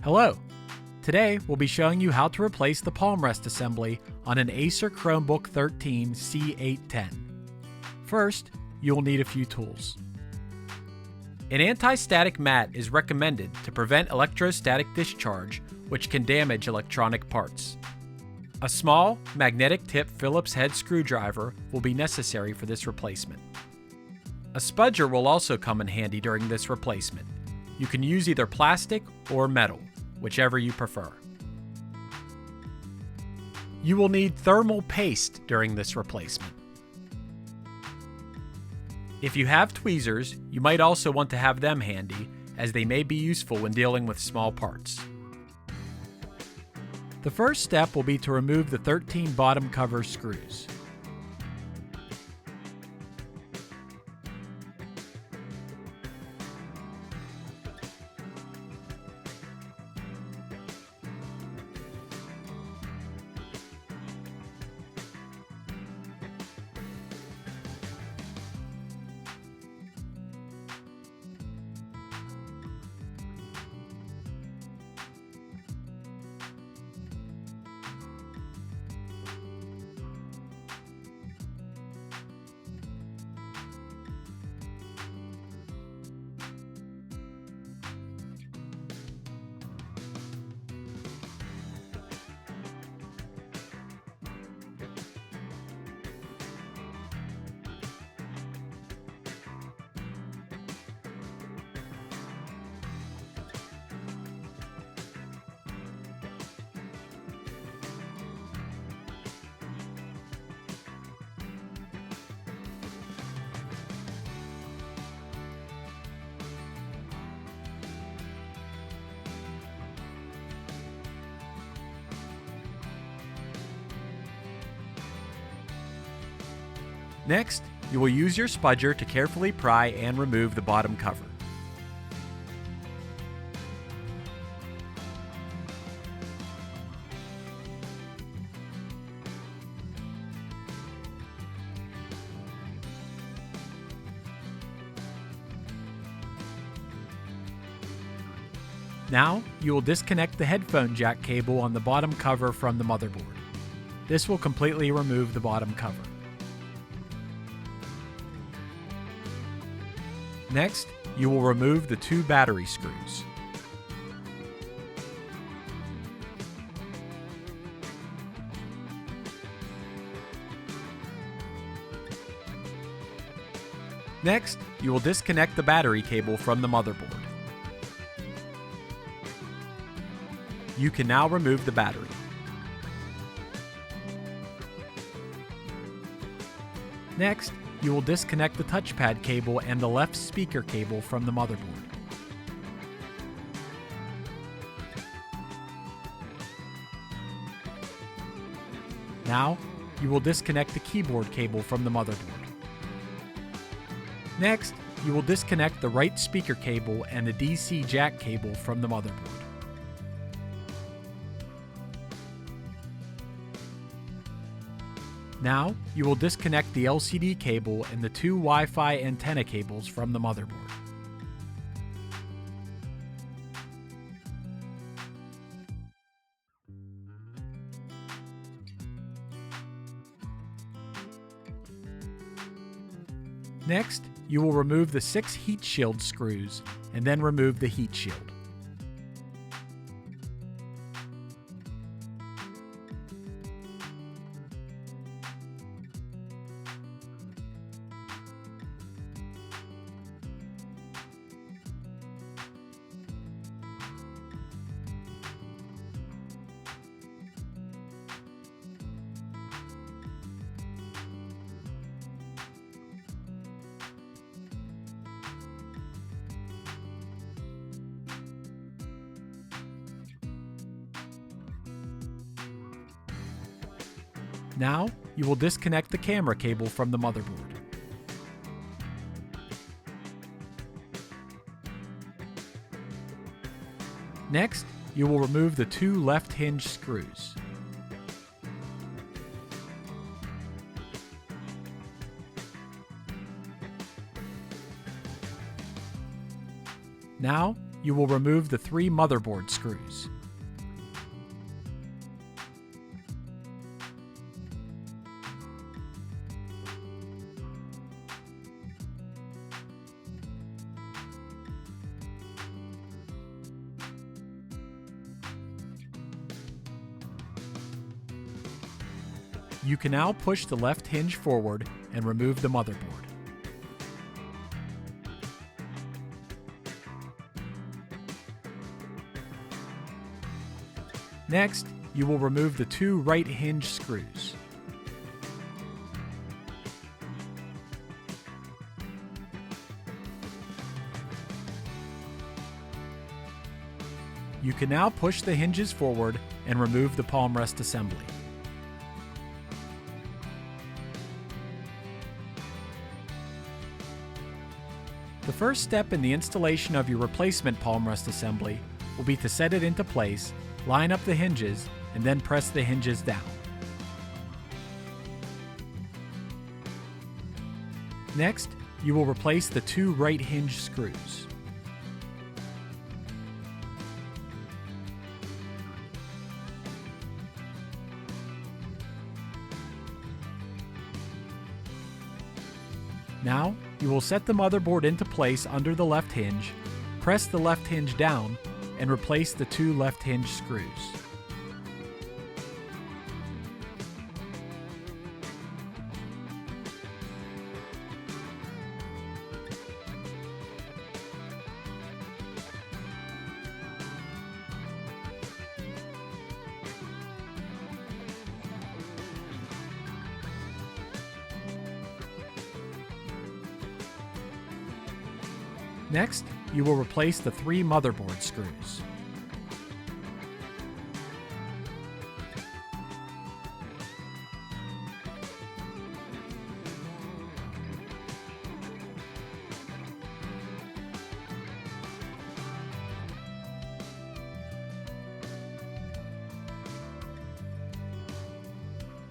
Hello! Today we'll be showing you how to replace the palm rest assembly on an Acer Chromebook 13 C810. First, you'll need a few tools. An anti-static mat is recommended to prevent electrostatic discharge, which can damage electronic parts. A small, magnetic tip Phillips head screwdriver will be necessary for this replacement. A spudger will also come in handy during this replacement. You can use either plastic or metal, whichever you prefer. You will need thermal paste during this replacement. If you have tweezers, you might also want to have them handy, as they may be useful when dealing with small parts. The first step will be to remove the 13 bottom cover screws. Next, you will use your spudger to carefully pry and remove the bottom cover. Now, you will disconnect the headphone jack cable on the bottom cover from the motherboard. This will completely remove the bottom cover. Next, you will remove the 2 battery screws. Next, you will disconnect the battery cable from the motherboard. You can now remove the battery. Next, you will disconnect the touchpad cable and the left speaker cable from the motherboard. Now, you will disconnect the keyboard cable from the motherboard. Next, you will disconnect the right speaker cable and the DC jack cable from the motherboard. Now, you will disconnect the LCD cable and the 2 Wi-Fi antenna cables from the motherboard. Next, you will remove the 6 heat shield screws and then remove the heat shield. Now, you will disconnect the camera cable from the motherboard. Next, you will remove the 2 left hinge screws. Now, you will remove the 3 motherboard screws. You can now push the left hinge forward and remove the motherboard. Next, you will remove the 2 right hinge screws. You can now push the hinges forward and remove the palm rest assembly. The first step in the installation of your replacement palm rest assembly will be to set it into place, line up the hinges, and then press the hinges down. Next, you will replace the 2 right hinge screws. Now, you will set the motherboard into place under the left hinge, press the left hinge down, and replace the 2 left hinge screws. Next, you will replace the 3 motherboard screws.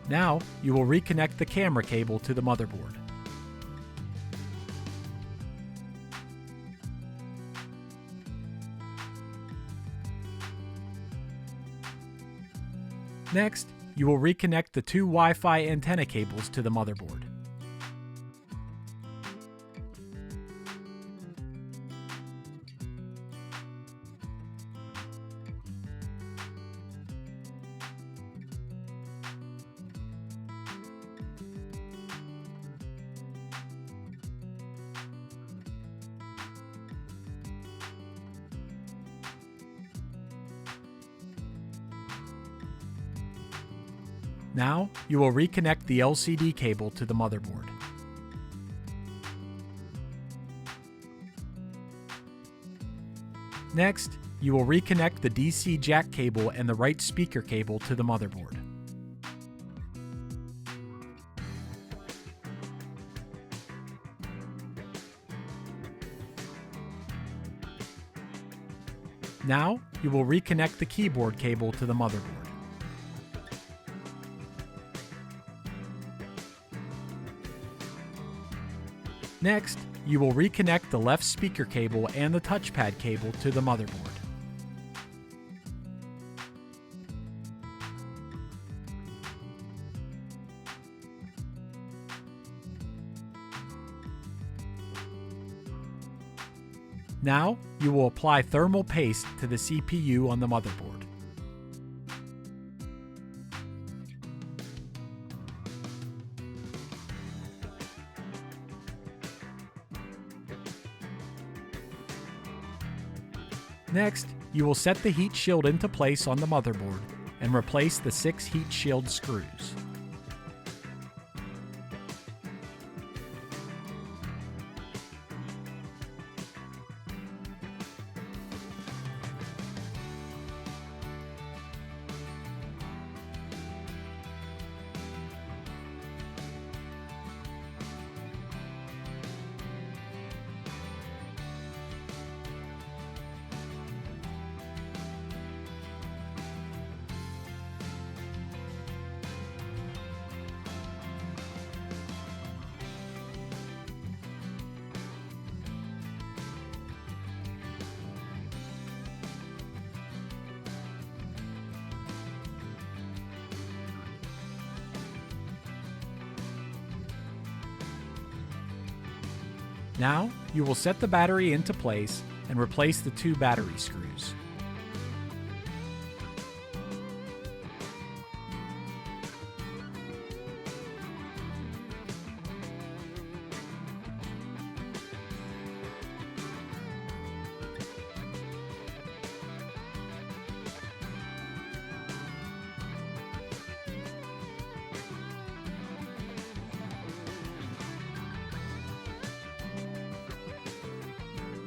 Now, you will reconnect the camera cable to the motherboard. Next, you will reconnect the 2 Wi-Fi antenna cables to the motherboard. Now, you will reconnect the LCD cable to the motherboard. Next, you will reconnect the DC jack cable and the right speaker cable to the motherboard. Now, you will reconnect the keyboard cable to the motherboard. Next, you will reconnect the left speaker cable and the touchpad cable to the motherboard. Now, you will apply thermal paste to the CPU on the motherboard. Next, you will set the heat shield into place on the motherboard and replace the 6 heat shield screws. Now, you will set the battery into place and replace the 2 battery screws.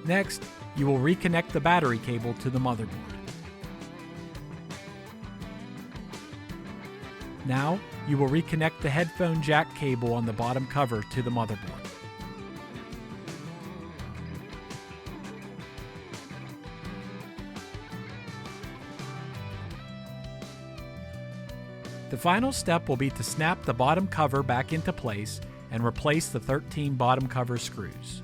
Next, you will reconnect the battery cable to the motherboard. Now, you will reconnect the headphone jack cable on the bottom cover to the motherboard. The final step will be to snap the bottom cover back into place and replace the 13 bottom cover screws.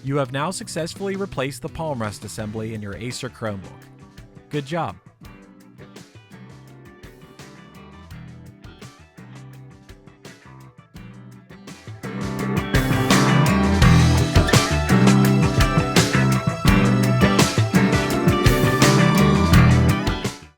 You have now successfully replaced the palm rest assembly in your Acer Chromebook. Good job!